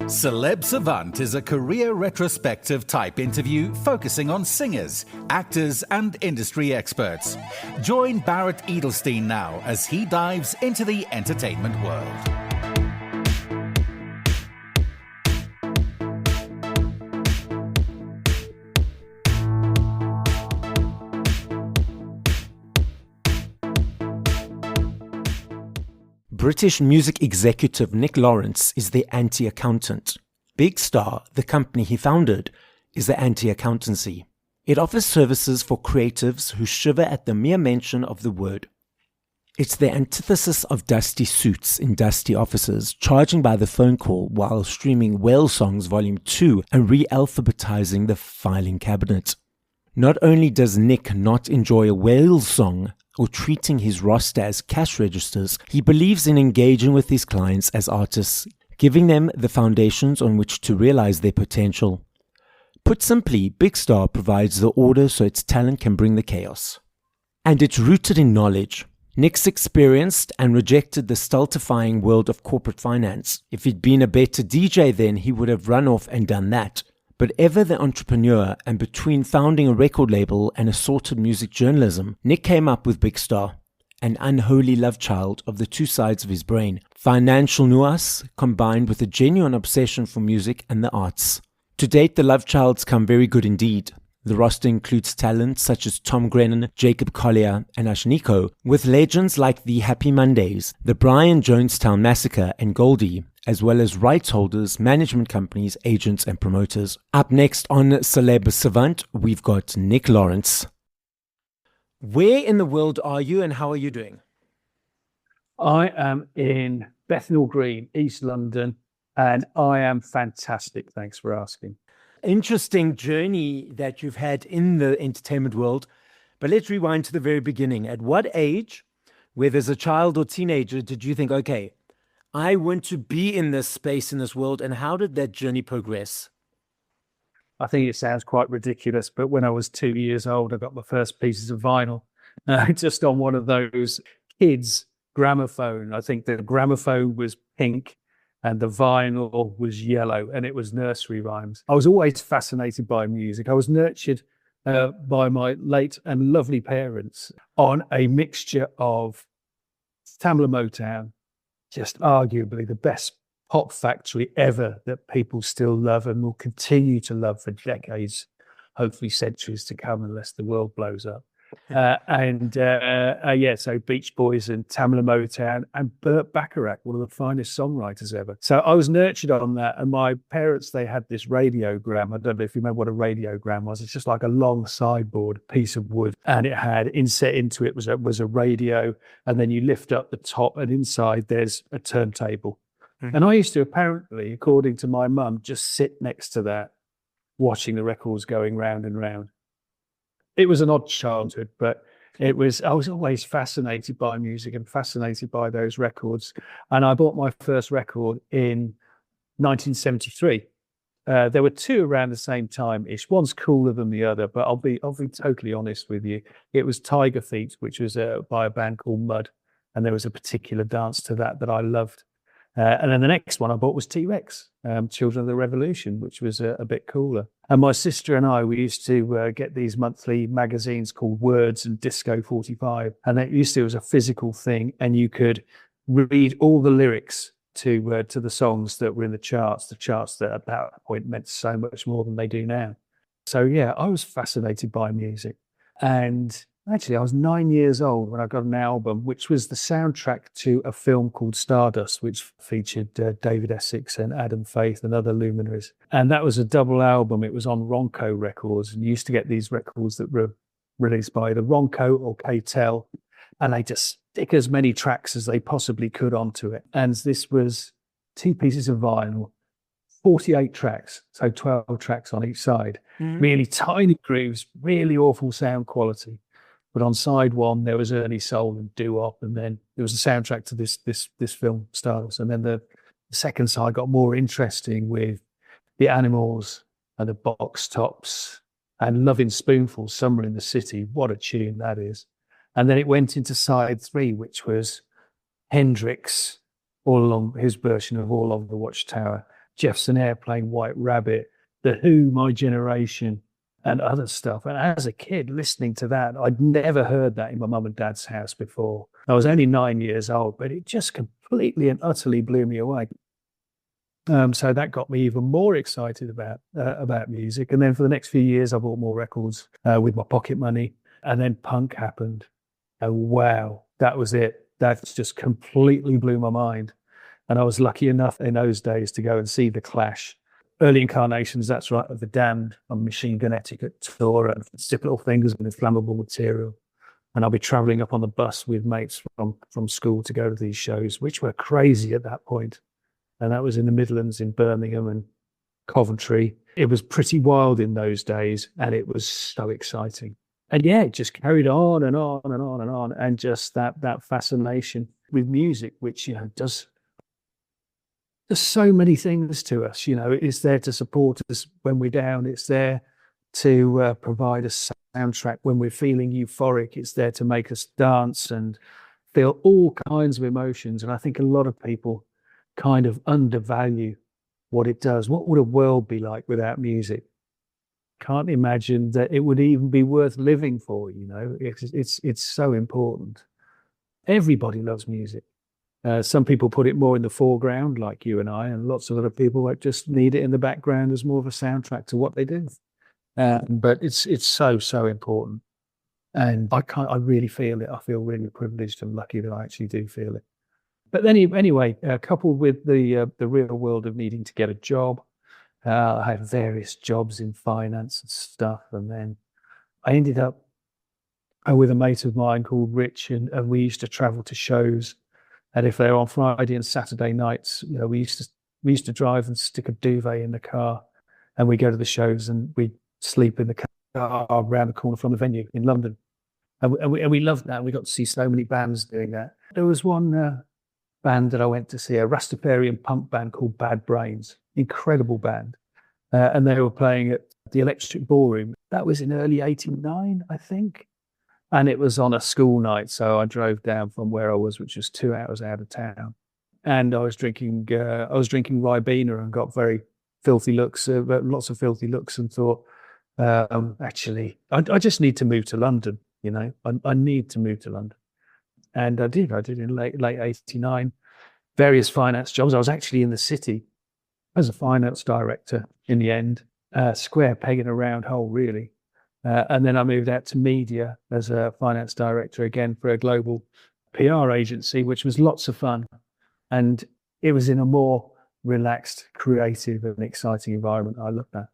Celeb Savant is a career retrospective type interview focusing on singers, actors, and industry experts. Join Barrett Edelstein now as he dives into the entertainment world. British music executive Nick Lawrence is the anti-accountant. BigStar, the company he founded, is the anti-accountancy. It offers services for creatives who shiver at the mere mention of the word. It's the antithesis of dusty suits in dusty offices, charging by the phone call while streaming Whale Songs Volume 2 and re-alphabetizing the filing cabinet. Not only does Nick not enjoy a whale song or treating his roster as cash registers, he believes in engaging with his clients as artists, giving them the foundations on which to realize their potential. Put simply, BigStar provides the order so its talent can bring the chaos. And it's rooted in knowledge. Nick's experienced and rejected the stultifying world of corporate finance. If he'd been a better DJ then, he would have run off and done that. But ever the entrepreneur, and between founding a record label and assorted music journalism, Nick came up with BigStar, an unholy love child of the two sides of his brain, financial nous combined with a genuine obsession for music and the arts. To date, the love child's come very good indeed. The roster includes talent such as Tom Grennan, Jacob Collier, and Ashniko, with legends like the Happy Mondays, the Brian Jonestown Massacre, and Goldie, as well as rights holders, management companies, agents, and promoters. Up next on Celeb Savant, we've got Nick Lawrence. Where in the world are you and how are you doing? I am in Bethnal Green, East London, and I am fantastic. Thanks for asking. Interesting journey that you've had in the entertainment world. But let's rewind to the very beginning. At what age, whether as a child or teenager, did you think, okay, I want to be in this space, in this world, and how did that journey progress? I think it sounds quite ridiculous, but when I was 2 years old, I got my first pieces of vinyl, just on one of those kids' gramophone. I think the gramophone was pink and the vinyl was yellow, and it was nursery rhymes. I was always fascinated by music. I was nurtured by my late and lovely parents on a mixture of Tamla Motown, just arguably the best pop factory ever that people still love and will continue to love for decades, hopefully centuries to come, unless the world blows up. So Beach Boys and Tamla Motown and Burt Bacharach, one of the finest songwriters ever. So I was nurtured on that. And my parents, they had this radiogram. I don't know if you remember what a radiogram was. It's just like a long sideboard piece of wood, and it had inset into it was a radio. And then you lift up the top, and inside there's a turntable. Mm-hmm. And I used to, apparently, according to my mum, just sit next to that, watching the records going round and round. It was an odd childhood, but I was always fascinated by music and fascinated by those records. And I bought my first record in 1973. There were two around the same time-ish. One's cooler than the other, but I'll be totally honest with you. It was Tiger Feet, which was by a band called Mud. And there was a particular dance to that I loved. And then the next one I bought was T-Rex, Children of the Revolution, which was a bit cooler. And my sister and I, we used to get these monthly magazines called Words and Disco 45. And it was a physical thing. And you could read all the lyrics to the songs that were in the charts that at that point meant so much more than they do now. So, yeah, I was fascinated by music. And actually, I was 9 years old when I got an album, which was the soundtrack to a film called Stardust, which featured David Essex and Adam Faith and other luminaries. And that was a double album. It was on Ronco Records. And you used to get these records that were released by either Ronco or K-Tel, and they just stick as many tracks as they possibly could onto it. And this was 2 pieces of vinyl, 48 tracks, so 12 tracks on each side. Mm-hmm. Really tiny grooves, really awful sound quality. But on side one, there was early soul and doo-wop, and then there was a soundtrack to this film, Stardust. And then the second side got more interesting with the Animals and the Box Tops and Loving Spoonful, Summer in the City. What a tune that is. And then it went into side 3, which was Hendrix, all along his version of All Along the Watchtower. Jefferson Airplane, White Rabbit, The Who, My Generation, and other stuff. And as a kid listening to that, I'd never heard that in my mum and dad's house before. I was only 9 years old, but it just completely and utterly blew me away. So that got me even more excited about music. And then for the next few years, I bought more records with my pocket money. And then punk happened. And wow, that was it. That just completely blew my mind. And I was lucky enough in those days to go and see The Clash. Early incarnations, that's right, of The Damned on Machine Gun Etiquette tour and Stip Little Fingers and Inflammable Material. And I'll be traveling up on the bus with mates from school to go to these shows, which were crazy at that point. And that was in the Midlands, in Birmingham and Coventry. It was pretty wild in those days, and it was so exciting. And yeah, it just carried on and on and on and on. And just that fascination with music, which, does so many things to us. It's there to support us when we're down. It's there to provide a soundtrack when we're feeling euphoric. It's there to make us dance and feel all kinds of emotions. And I think a lot of people kind of undervalue what it does. What would a world be like without music? Can't imagine that it would even be worth living for. It's so important. Everybody loves music. Some people put it more in the foreground, like you and I, and lots of other people just need it in the background as more of a soundtrack to what they do. But it's so important, and I really feel it. I feel really privileged and lucky that I actually do feel it. But then anyway, coupled with the real world of needing to get a job, I had various jobs in finance and stuff, and then I ended up with a mate of mine called Rich, and we used to travel to shows. And if they were on Friday and Saturday nights, we used to drive and stick a duvet in the car, and we go to the shows and we sleep in the car around the corner from the venue in London, and we loved that. We got to see so many bands doing that. There was one band that I went to see, a Rastafarian punk band called Bad Brains, incredible band, and they were playing at the Electric Ballroom. That was in early '89, I think. And it was on a school night, so I drove down from where I was, which was 2 hours out of town. And I was drinking Ribena and got very filthy looks, lots of filthy looks, and thought, actually, I just need to move to London. I need to move to London, and I did. I did in late '89, various finance jobs. I was actually in the city as a finance director in the end, square peg in a round hole, really. And then I moved out to media as a finance director again for a global PR agency, which was lots of fun. And it was in a more relaxed, creative and exciting environment I loved that.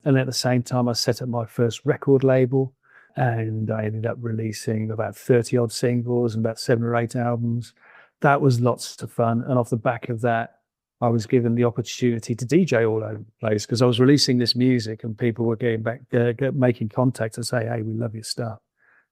And at the same time, I set up my first record label, and I ended up releasing about 30 odd singles and about 7 or 8 albums. That was lots of fun. And off the back of that, I was given the opportunity to DJ all over the place, because I was releasing this music and people were getting back, making contact and say, "Hey, we love your stuff.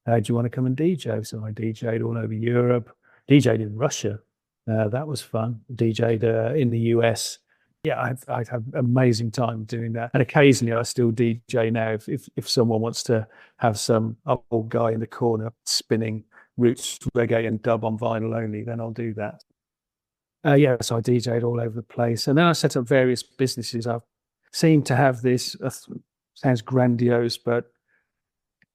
Do you want to come and DJ?" So I DJ'd all over Europe, DJ'd in Russia. That was fun. DJ'd in the US. Yeah, I'd have amazing time doing that. And occasionally I still DJ now. If someone wants to have some old guy in the corner spinning roots, reggae and dub on vinyl only, then I'll do that. So I DJ'd all over the place. And then I set up various businesses. I seem to have this, sounds grandiose, but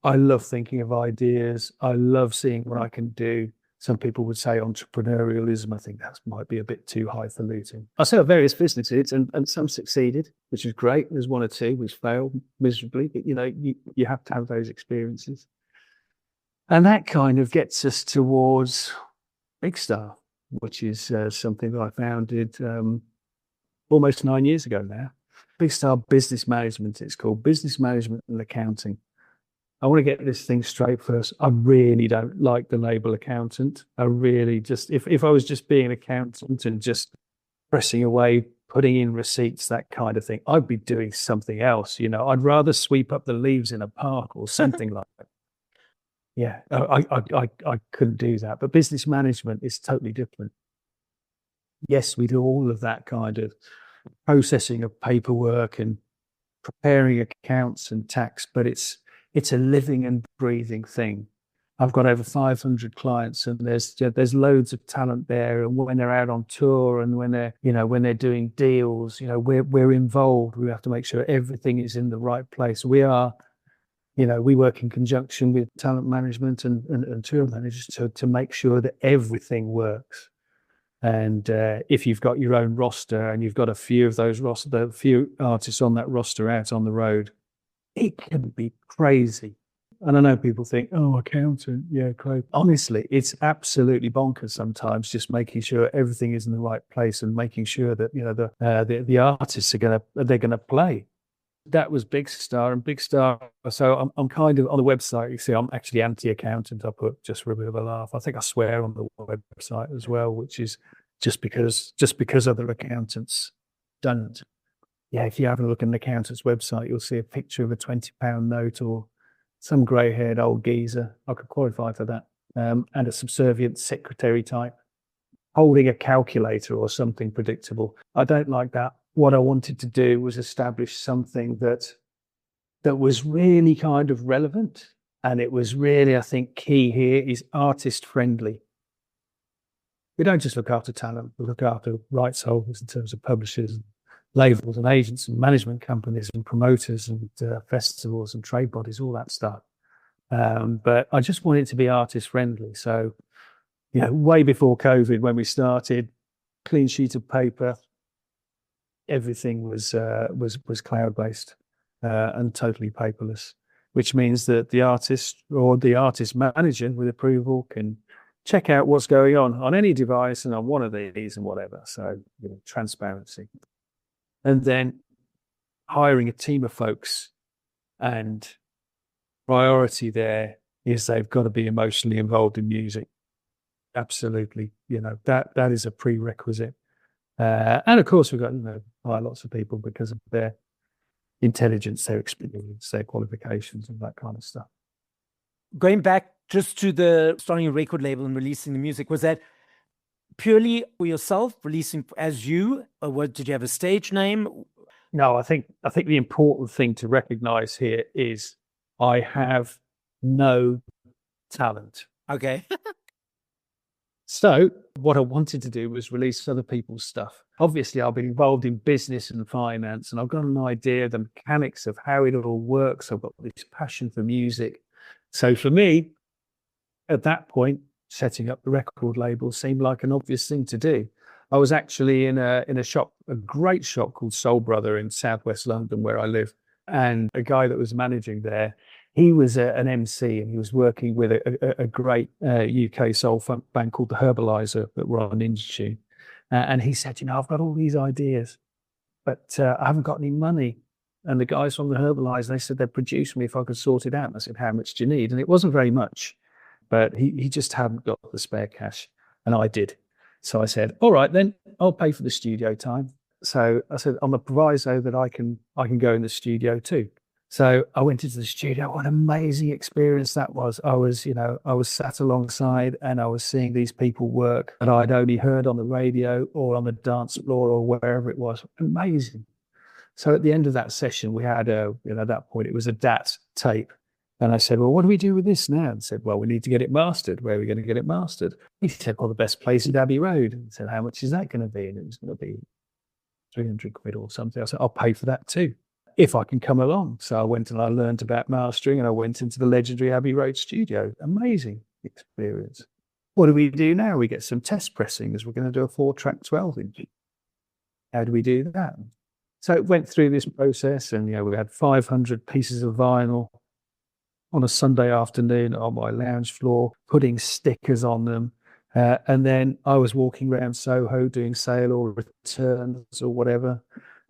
I love thinking of ideas. I love seeing what I can do. Some people would say entrepreneurialism. I think that might be a bit too highfalutin. I set up various businesses, and some succeeded, which is great. There's one or two which failed miserably, but you have to have those experiences. And that kind of gets us towards BigStar, which is something that I founded almost 9 years ago now. BigStar Business Management, it's called Business Management and Accounting. I want to get this thing straight first. I really don't like the label accountant. I really just, if I was just being an accountant and just pressing away, putting in receipts, that kind of thing, I'd be doing something else. I'd rather sweep up the leaves in a park or something like that. Yeah, I couldn't do that. But business management is totally different. Yes, we do all of that kind of processing of paperwork and preparing accounts and tax, but it's a living and breathing thing. I've got over 500 clients, and there's loads of talent there. And when they're out on tour, and when they're doing deals, we're involved. We have to make sure everything is in the right place. We work in conjunction with talent management and tour managers to make sure that everything works. And if you've got your own roster and you've got a few of those the few artists on that roster out on the road, it can be crazy. And I know people think, oh, accountant, yeah, crazy. Honestly, it's absolutely bonkers sometimes, just making sure everything is in the right place and making sure that the artists they're gonna play. That was BigStar, and BigStar. So I'm kind of on the website. You see, I'm actually anti-accountant. I put just for a bit of a laugh. I think I swear on the website as well, which is just because other accountants don't. Yeah, if you have a look at an accountant's website, you'll see a picture of a £20 note or some grey-haired old geezer. I could qualify for that, and a subservient secretary type holding a calculator or something predictable. I don't like that. What I wanted to do was establish something that was really kind of relevant. And it was really, I think, key here is artist friendly. We don't just look after talent, we look after rights holders in terms of publishers, and labels and agents and management companies and promoters and festivals and trade bodies, all that stuff. But I just wanted it to be artist friendly. So, way before COVID, when we started, clean sheet of paper, everything was cloud-based and totally paperless, which means that the artist or the artist manager with approval can check out what's going on any device and on one of these and whatever. So transparency. And then hiring a team of folks, and priority there is they've got to be emotionally involved in music. Absolutely. That is a prerequisite. And of course, we've got hire lots of people because of their intelligence, their experience, their qualifications, and that kind of stuff. Going back just to the starting a record label and releasing the music, was that purely for yourself, releasing as you, or did you have a stage name? No, I think the important thing to recognize here is I have no talent. Okay. So what I wanted to do was release other people's stuff. Obviously, I've been involved in business and finance, and I've got an idea of the mechanics of how it all works. I've got this passion for music. So for me, at that point, setting up the record label seemed like an obvious thing to do. I was actually in a shop, a great shop called Soul Brother in Southwest London, where I live. And a guy that was managing there, he was an MC, and he was working with a great UK soul funk band called The Herbalizer that were on Indie. And he said, I've got all these ideas, but I haven't got any money. And the guys from The Herbalizer, they said they'd produce me if I could sort it out. And I said, how much do you need? And it wasn't very much, but he just hadn't got the spare cash, and I did. So I said, all right, then I'll pay for the studio time. So I said, on the proviso that I can go in the studio too. So I went into the studio. What an amazing experience that was. I was sat alongside, and I was seeing these people work that I'd only heard on the radio or on the dance floor or wherever it was. Amazing. So at the end of that session, we had at that point, it was a DAT tape. And I said, well, what do we do with this now? And said, well, we need to get it mastered. Where are we going to get it mastered? He said, well, the best place is Abbey Road. And I said, how much is that going to be? And it was going to be 300 quid or something. I said, I'll pay for that too, if I can come along. So I went and I learned about mastering, and I went into the legendary Abbey Road studio. Amazing experience. What do we do now? We get some test pressing, as we're going to do a 4-track 12-inch. How do we do that? So it went through this process, and we had 500 pieces of vinyl on a Sunday afternoon on my lounge floor, putting stickers on them. And then I was walking around Soho doing sale or returns or whatever.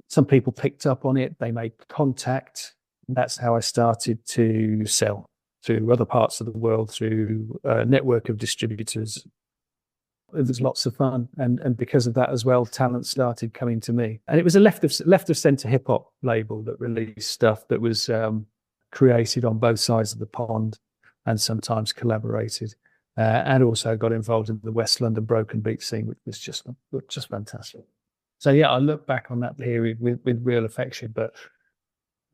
Some people picked up on it. They made contact. And that's how I started to sell to other parts of the world through a network of distributors. It was lots of fun. And because of that as well, talent started coming to me. And it was a left of centre hip hop label that released stuff that was created on both sides of the pond and sometimes collaborated. And also got involved in the West London broken beat scene, which was just fantastic. So yeah, I look back on that period with real affection, but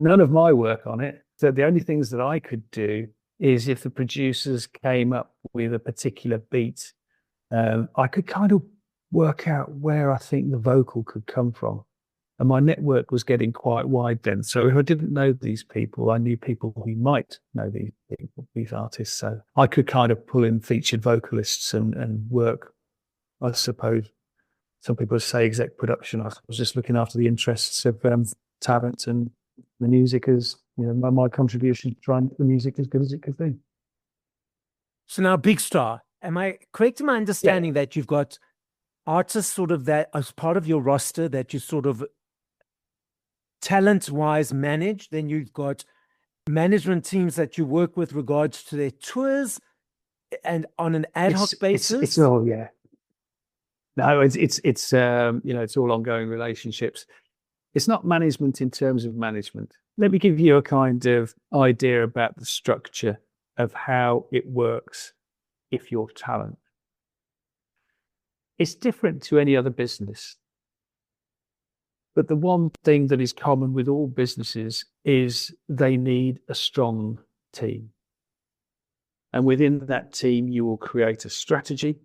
none of my work on it. So the only things that I could do is if the producers came up with a particular beat, I could kind of work out where I think the vocal could come from. And my network was getting quite wide then. So if I didn't know these people, I knew people who might know these people, these artists. So I could kind of pull in featured vocalists and work, I suppose. Some people say exec production. I was just looking after the interests of talent and the music as, my contribution to try and make the music as good as it could be. So now BigStar, am I correct in my understanding that you've got artists sort of that as part of your roster that you sort of talent-wise manage? Then you've got management teams that you work with regards to their tours and on an ad hoc basis? It's all, yeah. No, it's all ongoing relationships. It's not management in terms of management. Let me give you a kind of idea about the structure of how it works if you're talent. It's different to any other business. But the one thing that is common with all businesses is they need a strong team. And within that team, you will create a strategy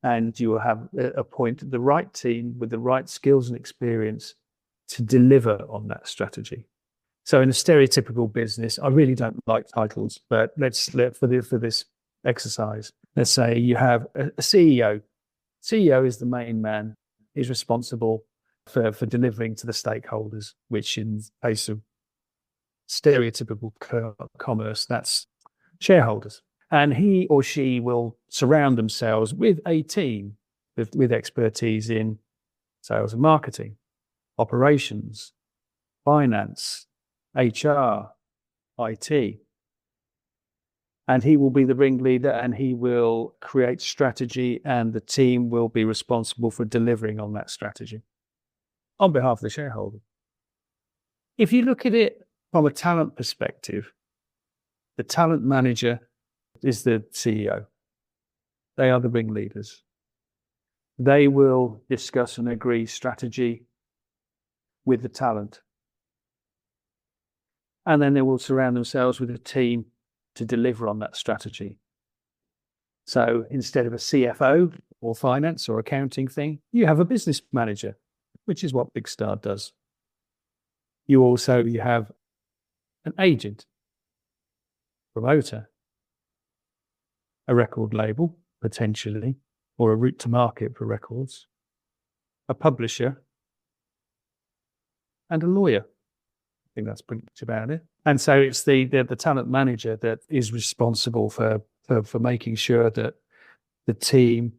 and you will have appoint the right team with the right skills and experience to deliver on that strategy. So in a stereotypical business, I really don't like titles, but for this exercise, let's say you have a CEO. CEO is the main man. He's responsible for delivering to the stakeholders, which in case of stereotypical commerce, that's shareholders. And he or she will surround themselves with a team with expertise in sales and marketing, operations, finance, HR, IT. And he will be the ringleader and he will create strategy and the team will be responsible for delivering on that strategy on behalf of the shareholder. If you look at it from a talent perspective, the talent manager is the CEO. They are the ringleaders. They will discuss and agree strategy with the talent. And then they will surround themselves with a team to deliver on that strategy. So instead of a CFO or finance or accounting thing, you have a business manager, which is what BigStar does. You have an agent, promoter, a record label, potentially, or a route to market for records, a publisher, and a lawyer. I think that's pretty much about it. And so it's the talent manager that is responsible for making sure that the team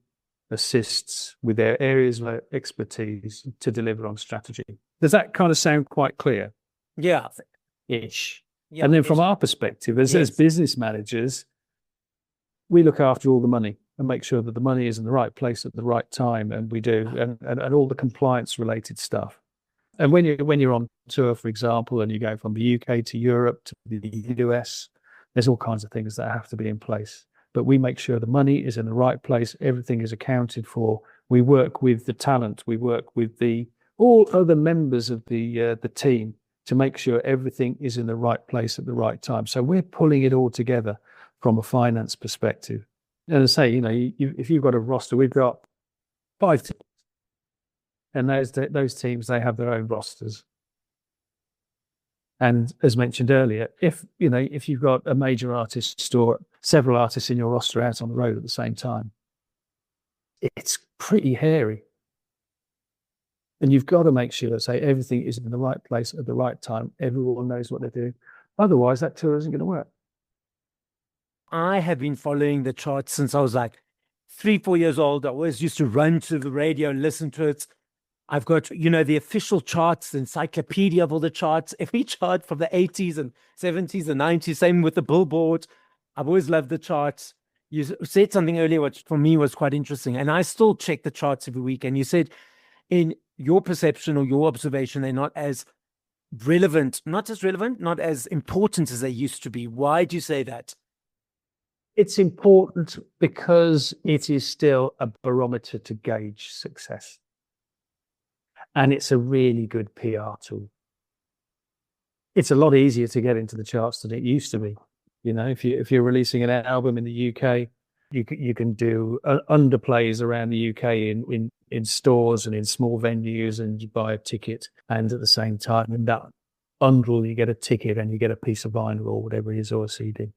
assists with their areas of expertise to deliver on strategy. Does that kind of sound quite clear? Yeah. Ish. Yeah, and then from our perspective, as business managers, we look after all the money and make sure that the money is in the right place at the right time, and we do, and all the compliance related stuff. And when you're on tour, for example, and you go from the UK to Europe to the US, there's all kinds of things that have to be in place. But we make sure the money is in the right place, everything is accounted for. We work with the talent, we work with all other members of the team to make sure everything is in the right place at the right time. So we're pulling it all together from a finance perspective. And I say, if you've got a roster, we've got 5 teams. And those teams, they have their own rosters. And as mentioned earlier, if you've got a major artist or several artists in your roster out on the road at the same time, it's pretty hairy. And you've got to make sure that everything is in the right place at the right time. Everyone knows what they're doing. Otherwise, that tour isn't going to work. I have been following the charts since I was like 3-4 years old. I always used to run to the radio and listen to it. I've got, the official charts, the encyclopedia of all the charts, every chart from the 80s and 70s and 90s, same with the Billboard. I've always loved the charts. You said something earlier, which for me was quite interesting, and I still check the charts every week. And you said, in your perception or your observation, they're not as relevant, not as important as they used to be. Why do you say that? It's important because it is still a barometer to gauge success. And it's a really good PR tool. It's a lot easier to get into the charts than it used to be. If you're releasing an album in the UK, you can do underplays around the UK in stores and in small venues, and you buy a ticket, and at the same time, in that bundle, you get a ticket and you get a piece of vinyl or whatever it is, or a CD.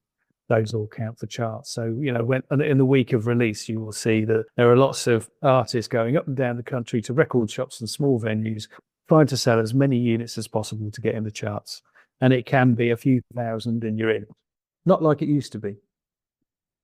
Those all count for charts. So, when in the week of release, you will see that there are lots of artists going up and down the country to record shops and small venues, trying to sell as many units as possible to get in the charts. And it can be a few thousand and you're in. Not like it used to be.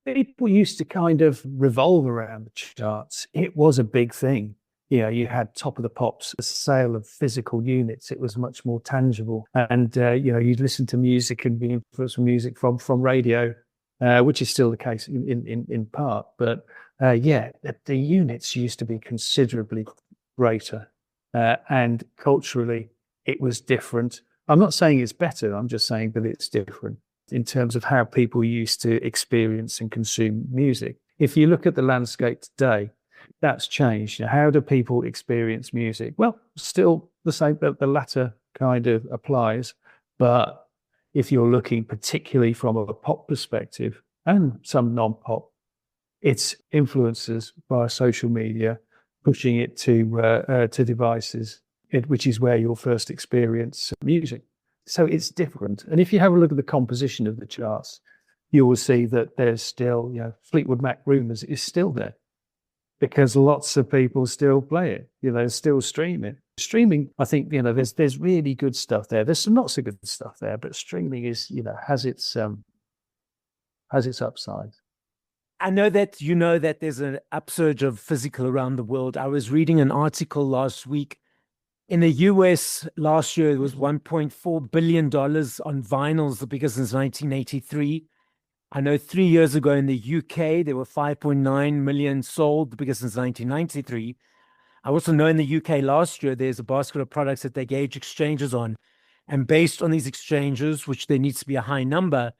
People used to kind of revolve around the charts. It was a big thing. You had Top of the Pops, the sale of physical units. It was much more tangible. And, you'd listen to music and be influenced from music from radio, which is still the case in part. But, the units used to be considerably greater. And culturally, it was different. I'm not saying it's better. I'm just saying that it's different in terms of how people used to experience and consume music. If you look at the landscape today, that's changed. How do people experience music? Well, still the same, the latter kind of applies. But if you're looking particularly from a pop perspective and some non-pop, it's influencers via social media, pushing it to devices, which is where you'll first experience music. So it's different. And if you have a look at the composition of the charts, you will see that there's still, Fleetwood Mac Rumours is still there because lots of people still play it, still stream it. Streaming, I think, there's really good stuff there. There's some not so good stuff there, but streaming is, has its upside. I know that there's an upsurge of physical around the world. I was reading an article last week. In the US last year, it was $1.4 billion on vinyls, the biggest since 1983. I know 3 years ago in the UK, there were 5.9 million sold, the biggest since 1993. I also know in the UK last year, there's a basket of products that they gauge exchanges on. And based on these exchanges, which there needs to be a high number,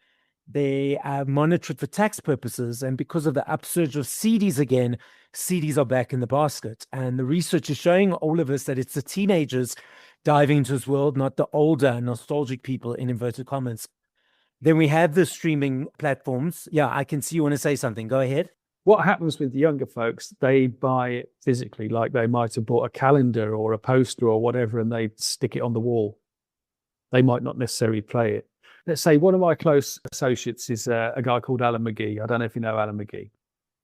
they are monitored for tax purposes. And because of the upsurge of CDs again, CDs are back in the basket. And the research is showing all of us that it's the teenagers diving into this world, not the older nostalgic people, in inverted commas. Then we have the streaming platforms. Yeah, I can see you want to say something. Go ahead. What happens with the younger folks, they buy it physically, like they might have bought a calendar or a poster or whatever, and they stick it on the wall. They might not necessarily play it. Let's say one of my close associates is a guy called Alan McGee. I don't know if you know Alan McGee.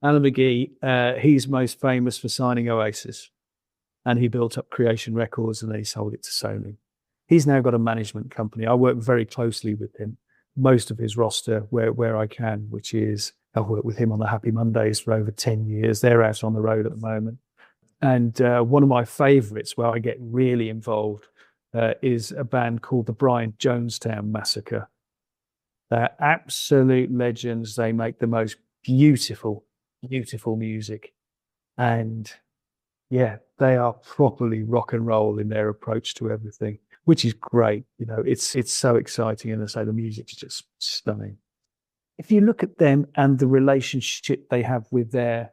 Alan McGee, he's most famous for signing Oasis, and he built up Creation Records and then he sold it to Sony. He's now got a management company. I work very closely with him. Most of his roster where I can, which is I've worked with him on the Happy Mondays for over 10 years. They're out on the road at the moment. And one of my favorites where I get really involved is a band called the Brian Jonestown Massacre. They're absolute legends. They make the most beautiful, beautiful music. And yeah, they are properly rock and roll in their approach to everything, which is great. It's so exciting. And I say the music's just stunning. If you look at them and the relationship they have with their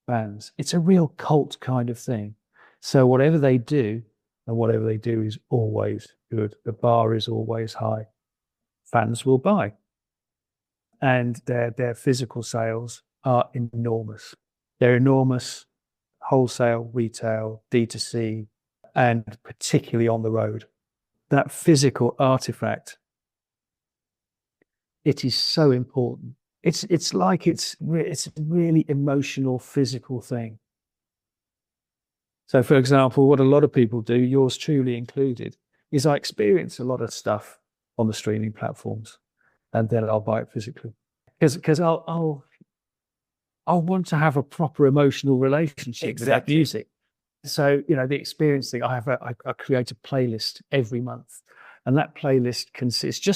fans, it's a real cult kind of thing. So whatever they do, and whatever they do is always good. The bar is always high. Fans will buy. And their physical sales are enormous. They're enormous, wholesale, retail, D2C, and particularly on the road. That physical artifact, it is so important. It's a really emotional, physical thing. So, for example, what a lot of people do, yours truly included, is I experience a lot of stuff on the streaming platforms, and then I'll buy it physically because I'll want to have a proper emotional relationship with that music. So, the experience thing, I create a playlist every month, and that playlist consists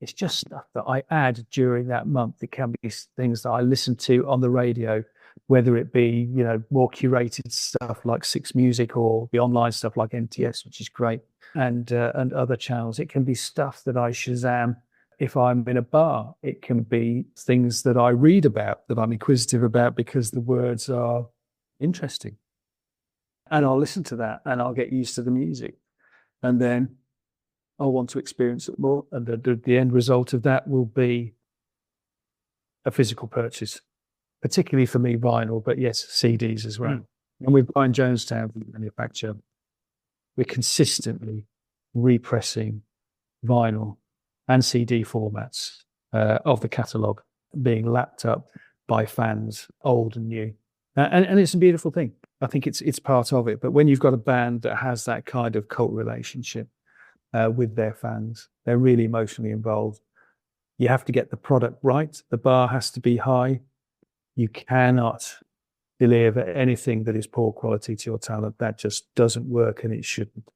it's just stuff that I add during that month. It can be things that I listen to on the radio, whether it be, more curated stuff like Six Music or the online stuff like MTS, which is great, and other channels. It can be stuff that I Shazam if I'm in a bar. It can be things that I read about, that I'm inquisitive about because the words are interesting. And I'll listen to that and I'll get used to the music. And then I'll want to experience it more. And the end result of that will be a physical purchase, particularly for me, vinyl, but yes, CDs as well. And with Brian Jonestown, the manufacturer, we're consistently repressing vinyl and CD formats of the catalogue being lapped up by fans, old and new. And it's a beautiful thing. I think it's part of it. But when you've got a band that has that kind of cult relationship with their fans, they're really emotionally involved. You have to get the product right. The bar has to be high. You cannot deliver anything that is poor quality to your talent. That just doesn't work, and it shouldn't.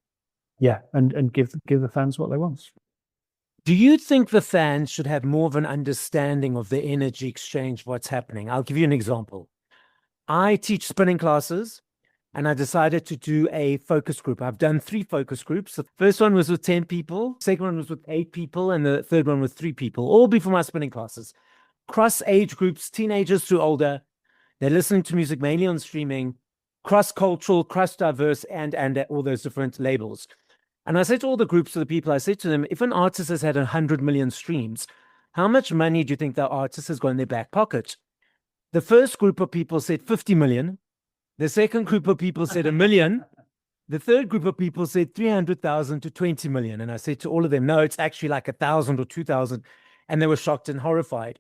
Yeah, and give the fans what they want. Do you think the fans should have more of an understanding of the energy exchange, what's happening? I'll give you an example. I teach spinning classes, and I decided to do a focus group. I've done 3 focus groups. The first one was with 10 people, the second one was with 8 people, and the third one with 3 people, all before my spinning classes. Cross age groups, teenagers to older. They're listening to music mainly on streaming, cross-cultural, cross-diverse, and all those different labels. And I said to all the groups of the people, I said to them, if an artist has had 100 million streams, how much money do you think that artist has got in their back pocket? The first group of people said 50 million. The second group of people said 1 million. The third group of people said 300,000 to 20 million. And I said to all of them, no, it's actually like 1,000 or 2,000. And they were shocked and horrified.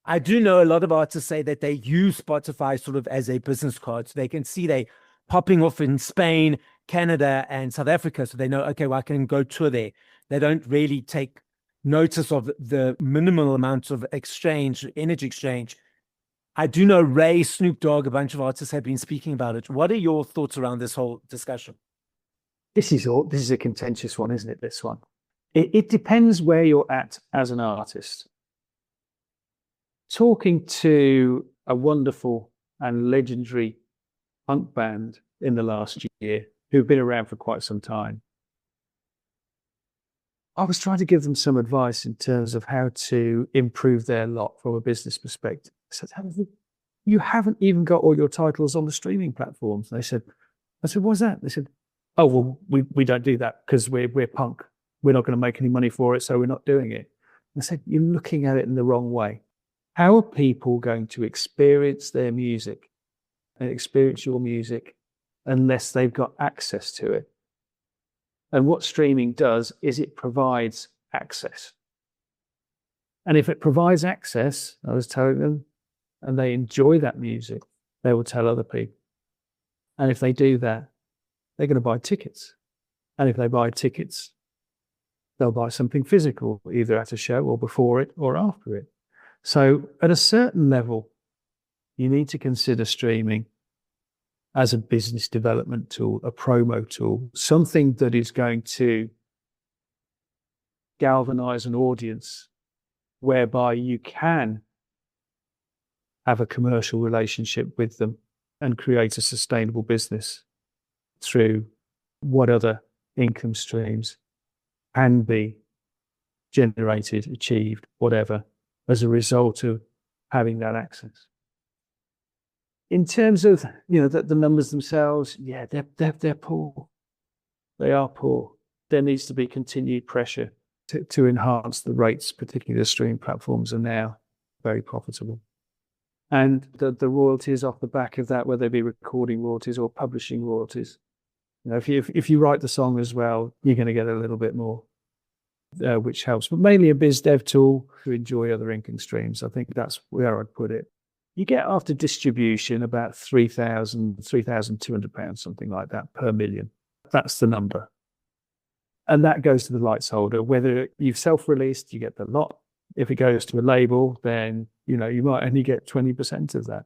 I do know a lot of artists say that they use Spotify sort of as a business card. So they can see they popping off in Spain, Canada, and South Africa. So they know, okay, well, I can go tour there. They don't really take notice of the minimal amounts of exchange, energy exchange. I do know Ray, Snoop Dogg, a bunch of artists have been speaking about it. What are your thoughts around this whole discussion? This is a contentious one, isn't it? This one. It depends where you're at as an artist. Talking to a wonderful and legendary punk band in the last year who've been around for quite some time, I was trying to give them some advice in terms of how to improve their lot from a business perspective. I said, you haven't even got all your titles on the streaming platforms. I said, what's that? They said, oh, well, we don't do that because we're punk. We're not going to make any money for it, so we're not doing it. I said, you're looking at it in the wrong way. How are people going to experience their music and experience your music unless they've got access to it? And what streaming does is it provides access. And if it provides access, I was telling them, and they enjoy that music, they will tell other people. And if they do that, they're going to buy tickets. And if they buy tickets, they'll buy something physical, either at a show or before it or after it. So at a certain level, you need to consider streaming as a business development tool, a promo tool, something that is going to galvanize an audience whereby you can have a commercial relationship with them and create a sustainable business through what other income streams can be generated, achieved, whatever, as a result of having that access. In terms of the numbers themselves, yeah, they're poor. They are poor. There needs to be continued pressure to enhance the rates, particularly the streaming platforms are now very profitable. And the royalties off the back of that, whether they be recording royalties or publishing royalties, if you write the song as well, you're going to get a little bit more, which helps. But mainly a biz dev tool to enjoy other income streams. I think that's where I'd put it. You get after distribution about £3,200, something like that, per million. That's the number. And that goes to the rights holder. Whether you've self-released, you get the lot. If it goes to a label, then you might only get 20% of that.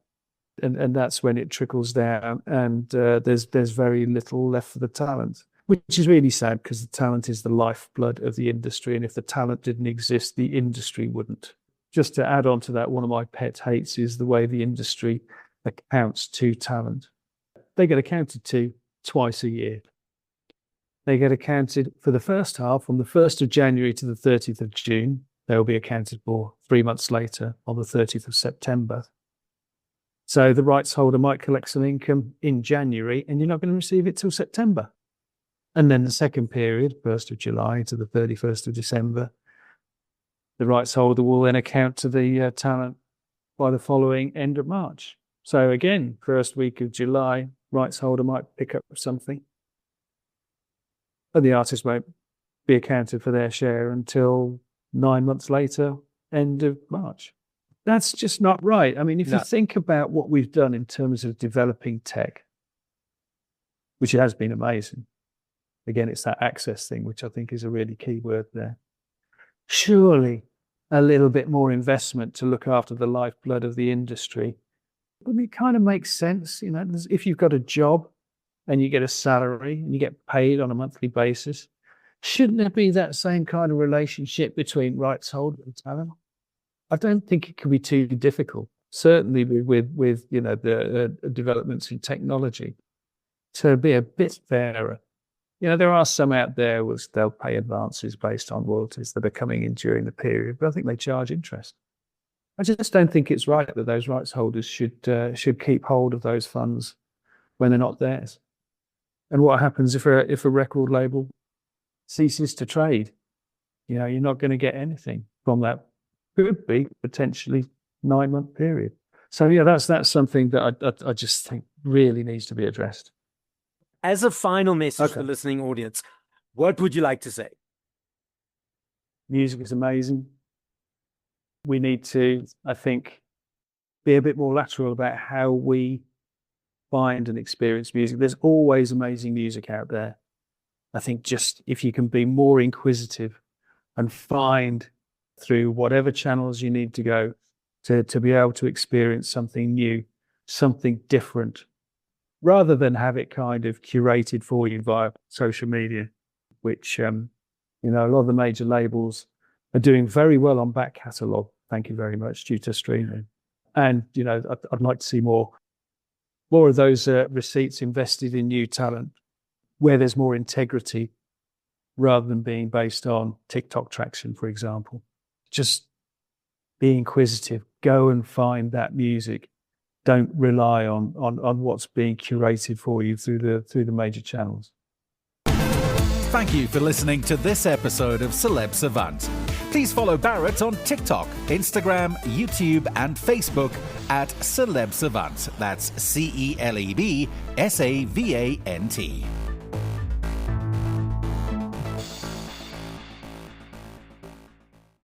And that's when it trickles down, and there's very little left for the talent, which is really sad because the talent is the lifeblood of the industry. And if the talent didn't exist, the industry wouldn't. Just to add on to that, one of my pet hates is the way the industry accounts to talent. They get accounted to twice a year. They get accounted for the first half from the 1st of January to the 30th of June. They will be accounted for 3 months later on the 30th of September. So the rights holder might collect some income in January and you're not going to receive it till September. And then the second period, 1st of July to the 31st of December, the rights holder will then account to the talent by the following end of March. So again, first week of July, rights holder might pick up something, and the artist won't be accounted for their share until 9 months later, end of March. That's just not right. I mean, if you think about what we've done in terms of developing tech, which has been amazing. Again, it's that access thing, which I think is a really key word there. Surely a little bit more investment to look after the lifeblood of the industry. I mean, it kind of makes sense. If you've got a job and you get a salary and you get paid on a monthly basis, shouldn't there be that same kind of relationship between rights holder and talent? I don't think it could be too difficult, certainly with the developments in technology, to be a bit fairer. There are some out there which they'll pay advances based on royalties that are coming in during the period, but I think they charge interest. I just don't think it's right that those rights holders should keep hold of those funds when they're not theirs. And what happens if a record label ceases to trade? You're not going to get anything from that. Could be potentially 9-month period. So that's something that I just think really needs to be addressed. As a final message for the listening audience, what would you like to say? Music is amazing. We need to, I think, be a bit more lateral about how we find and experience music. There's always amazing music out there. I think just if you can be more inquisitive and find through whatever channels you need to go to be able to experience something new, something different, rather than have it kind of curated for you via social media, which, a lot of the major labels are doing very well on back catalogue. Thank you very much, due to streaming. And, I'd like to see more of those receipts invested in new talent where there's more integrity rather than being based on TikTok traction, for example. Just be inquisitive, go and find that music. Don't rely on what's being curated for you through the major channels. Thank you for listening to this episode of Celeb Savant. Please follow Barrett on TikTok, Instagram, YouTube, and Facebook at Celeb Savant. That's CelebSavant.